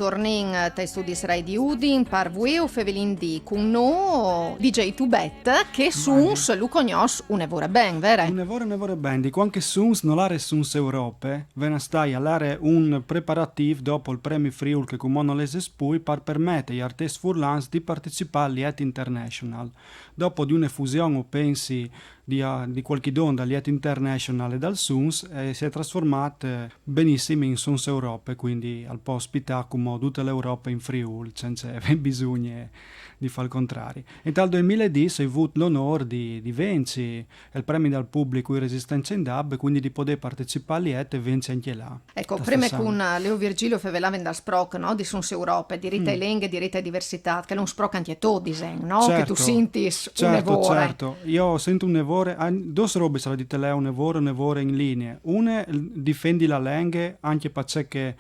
tornin tai studis Rai di Udin, par vueo fevelin di con no DJ Tubet, che suns lu cognos un'evore ben, vere? Un'evore ben, dico anche suns non l'are suns Europe, vena stai all'are un preparativ dopo il premio Friul che comono les espui par permette gli artisti furlans di partecipare all'Iet International. Dopo di un'effusione o pensi di qualche donda all'Iet International e dal Suns si è trasformata benissimo in Suns Europe, quindi al po' ospitare come tutta l'Europa in Friul, senza bisogno di fare il contrario. E dal 2010 ho avuto l'onore di vincere il premio dal pubblico in Resistenza in Dab, quindi di poter partecipare all'Iet e vincere anche là. Ecco, prima con Leo Virgilio fevelaven dal sproc, no? Di Suns Europe, di rita e lenghe, di rita e diversità, che è un sproc anche tu disegno, no? Certo, che tu sentis certo, certo. Io sento un evore, due robe se la dite lei, un evore in linea. Una, difendi la lingua, anche perché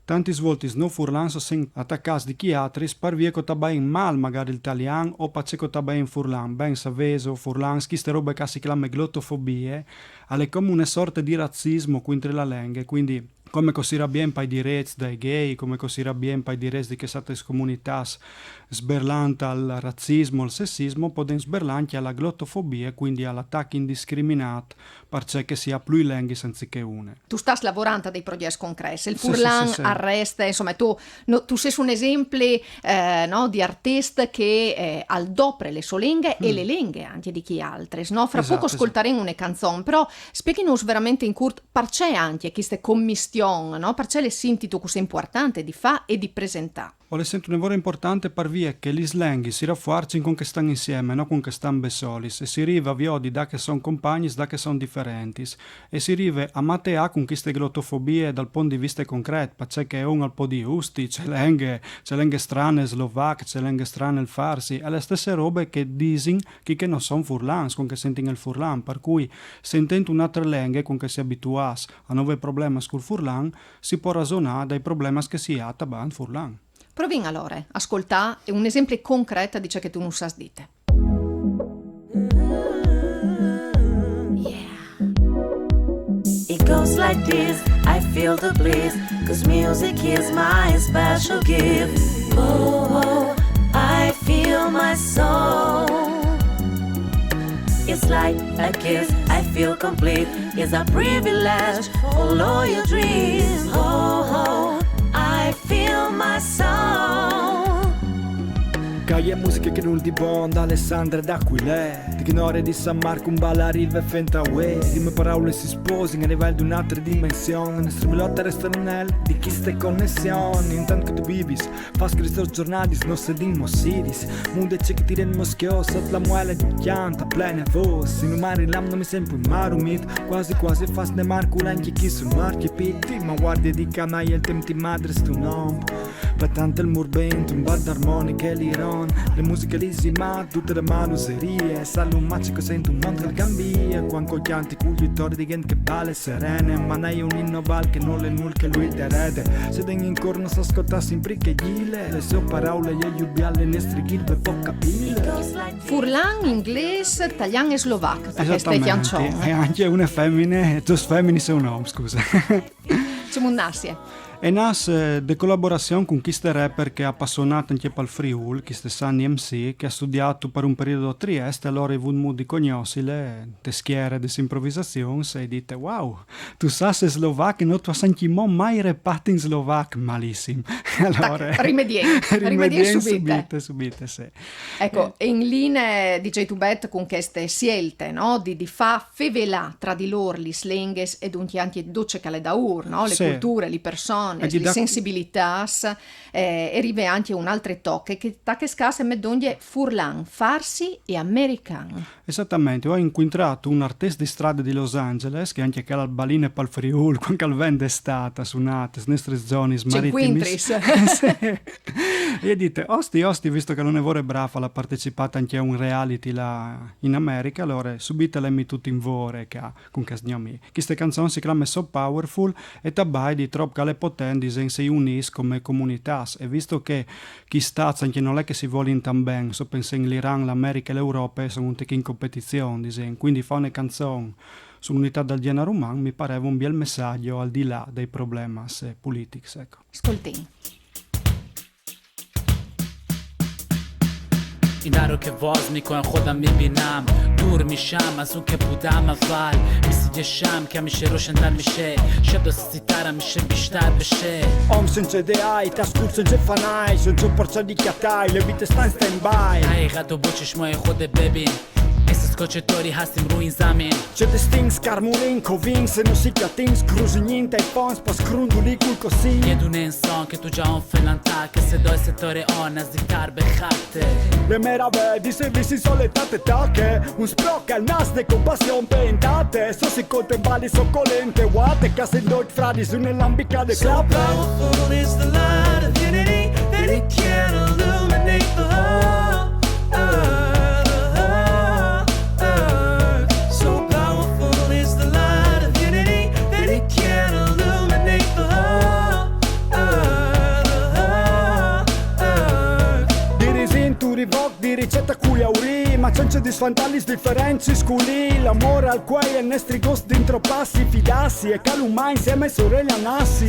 tanti svolti no furlan sono attaccati di chi altri, par via che tabà in mal magari l'italiano o perché che tabà in furlan, ben saveso, furlan, queste robe che si chiama glottofobie, è come una sorta di razzismo contro la lingua, quindi come così rabien pai diretti dai gay, come così rabien pai diretti di che state comunità sberlante al razzismo, al sessismo, poden sberlanti alla glottofobia, quindi all'attacco indiscriminato, perché si ha più lingue senza che una. Tu stai lavorando a dei progetti concreti, il Furlan sì. arresta, insomma, tu sei un esempio no, di artista che al dopre le sue lingue e le lingue anche di chi altre, no? Fra poco ascolteremo una canzone, però spieghinos veramente in curt, perché anche queste commistioni, no? Perché le senti tu così importante di fa e di presentare? Ho le sento un lavoro importante per via che gli slanghi si rafforzino con che stanno insieme, non con che stanno besolis, e si arriva a viodi da che sono compagni, da che sono differenti, e si arriva a matea con queste glottofobie dal punto di vista concreto, perché è un al po' di usti, c'è lingue strane slovacche, c'è lingue strane il farsi, e le stesse robe che dicono che non sono furlans, con che sentono il furlan, per cui sentendo un'altra lingua con che si abituas a nuovi problemi sul furlan, si può ragionare dai problemi che si ha a furlan. Provin allora, ascolta un esempio concreto di ciò che tu non sai dite. It goes like this, I feel the bliss, 'cause music is my special gift. Oh, I feel my soul. It's like a kiss, I feel complete. It's a privilege, follow your dreams. Oh, I feel my soul. Caglia musica che non di Bonda, Alessandra d'Aquilè. Di che nore di San Marco un balla riva e fenta uè. Di me parole si sposano a livello di un'altra dimensione. Nostra melotta resta nel di chi ste connessioni. Intanto che tu vivi, fa scrivere giornali, non se dimmo sidis. Munde c'è che tira il moschio, sotto la muela di pianta, plena voce. In un mare lam non mi sembra un mare umid. Quasi fa ne marco anche chi sul marchi pitti. Ma guardia di canaglia il tempo di madre stu nome. Battante il murbento, un bar d'armonica e l'iron. Le musiche lisima, tutte le maluserie. Sale un magico, sento un mondo al gambia. Quando chianti cugliatori di gente che bale serene. Ma n'hai un innoval che non le null che lui te rede. Se degni in corno si ascolta sempre che gile. Le sue parole gli aiuti alle nestre ghil per può capire. Furlan, inglese, italiano e slovacco. Esattamente, e anche una femmine, due femmine sono un uomo, scusa. Siamo un nassie. E nasce de collaborazione con queste rapper che ha appassionato anche per il Friul, queste Sunny MC, che ha studiato per un periodo a Trieste, allora ha avuto modo di conoscere le schiere di improvvisazione e dite wow, tu sai slovacco, non tu hai mai repato in slovacco, malissimo. Allora, rimedien subite, sì. Ecco, in linea DJ Tubet con queste scelte, no? Di fa fevelà tra di loro le slengues ed un anche doce che le da no? Le culture, le persone, le sensibilità, e arriva anche un altro tocco che tacche scasse medoglie furlan, farsi e americano. Esattamente, ho incontrato un artista di strada di Los Angeles che anche al baline pal Friul, quando al vende stata suonate, nestre zone marittime. E dite, osti, visto che non è vore brava, l'ha partecipato anche a un reality là in America, allora subito lemmi tutto in vore con casgnomi. Queste canzoni si chiamano So Powerful e tabai di troppo che le potenti si uniscono come comunità, e visto che chi sta anche non è che si vuole in tan ben, so penso in l'Iran, l'America e l'Europa sono un in competizione, quindi fa una canzone sull'unità del genere umano mi pareva un bel messaggio al di là dei problemi politici, ecco. Ascolti. این رو که واز میکنم خودم میبینم دور میشم از اون که بودم اول مثل یه شم که میشه روشن‌تر میشه شب دستی‌ترم میشه بیشتر بشه Om senza ideai, tascur senza fanai, senza porza di chiatai, le vite sta in stand by. حقیقت و با چشمای خود ببین احساس که چطوری هستیم روی این زمین C'è distinct, scarmulin, covin, se non si chiatins, crusignin, tai pons, pas crunduli, cul così. یه دونه انسان که تو جهان فعلا تک صدای ستاره آن نزدیکتر به خطه Le meraviglie, servizi solettate tacche, un sprocca al nas de compassione pentate, so si contempali soccolente, guate, case in dot fradi su nell'ambica de So powerful is the light of unity that it can illuminate the whole earth. So powerful is the light of unity that it can illuminate the whole earth. Di risintu, rivoc, di ricetta cui auri, ma c'è di sfantallis differenzi sculi, l'amore al quei e nestri ghost dentro passi, fidassi e calumai insieme ai sorelle anassi.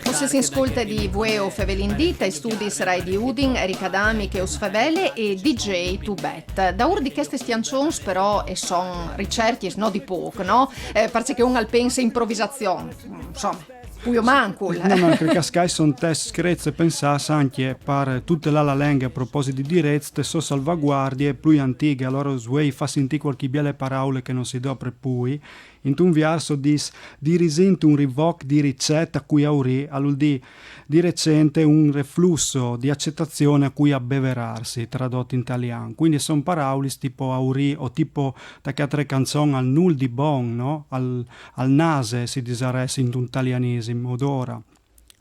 Forse si ascolta di Vueo Fevelindita, i studi sarai di Udin, Erika Adami, Cheus Favele e DJ Tubet. Da ur di queste stiancions però e son ricerchi no di poco, no? Perché un al pensa improvvisazione, insomma. Puio mancul. No, che cascai sono test screzze pensasse anche per tutte la lingua a proposito di direzze, so salvaguardie più antiche, allora Sway fa sentire qualche belle parole che non si dopre poi. In un verso dis di risente un rivoc di ricetta a cui auri, all'udì di recente un reflusso di accettazione a cui abbeverarsi, tradotto in italiano. Quindi sono parole tipo auri o tipo da che altre canzoni al nul di bon, no? Al nase si disaresse in un italianesimo odora.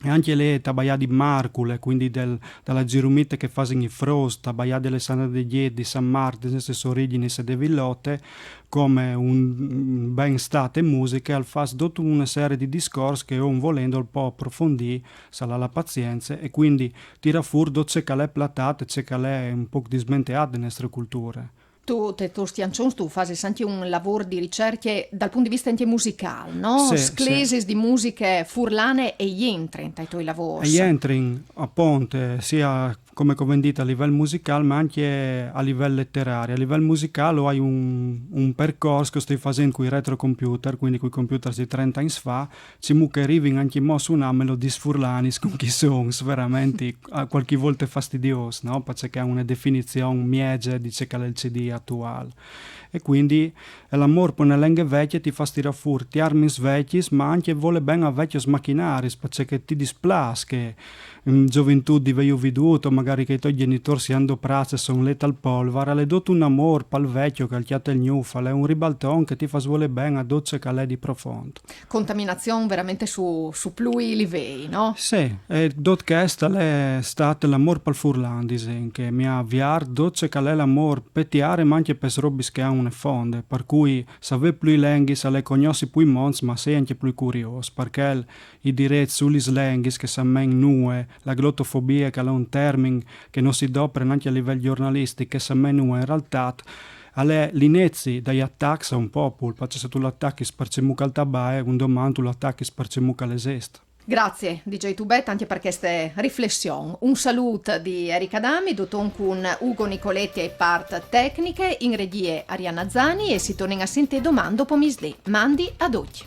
E anche le tabaia di Marcule, quindi dalla girumite che fanno i frost, tabaia delle Sane degli di San Martin, nelle stesse origini e de villotte, come un ben state musica, al fas tutta una serie di discorsi che un volendo un po' approfondì, sarà la pazienza, e quindi tira fuori c'è che le platate, c'è che le un po' dismenteate nelle nostre culture. Tu stiancions, tu fai anche un lavoro di ricerca dal punto di vista anche musicale, no? Sì, Sclesis sì. di musiche furlane e entrin dai tuoi lavori. E entrin appunto sia come convendita a livello musicale ma anche a livello letterario. A livello musicale hai un percorso che stai facendo con i retrocomputer, quindi con i computer di 30 anni fa, ci mu che arrivi anche mo su una melodie furlanis con chi sono veramente qualche volta fastidioso, no? Perché ha una definizione miege dice che è il CD attuale. E quindi l'amore per le lingue vecchie ti fa tirare fuori ti armi svecchi, ma anche vuole bene a vecchi macchinari, perché ti displas che in gioventù di veio veduto, magari che i tuoi genitori si hanno prazze sono lette al polvere, le dotto un amore pal vecchio che al chiate il gnuffa, è un ribalton che ti fa vuole bene a docce che è di profondo. Contaminazione veramente su plui livelli, no? Sì, e dot che è stato l'amore pal furlandisen, che mi ha avviato docce che è l'amore pettiare, ma anche per robis che ha una fonde, per cui se più lingue, se le conosci più mons, ma sei anche più curioso, perché i diretti sulle lingue che samen nue, la glottofobia che è un termine che non si dopre neanche a livello giornalistico, che samen nue in realtà, alle l'inizio dagli attacchi a un popolo, perché se tu l'attacchi sparcemuca al tabac, un domani tu l'attacchi sparcemuca all'esiste. Grazie DJ Tubet anche per queste riflessioni. Un saluto di Erika Adami, doton con Ugo Nicoletti e part tecniche, in regie Arianna Zani e si torna a sentire domani dopo misdì. Mandi ad oggi.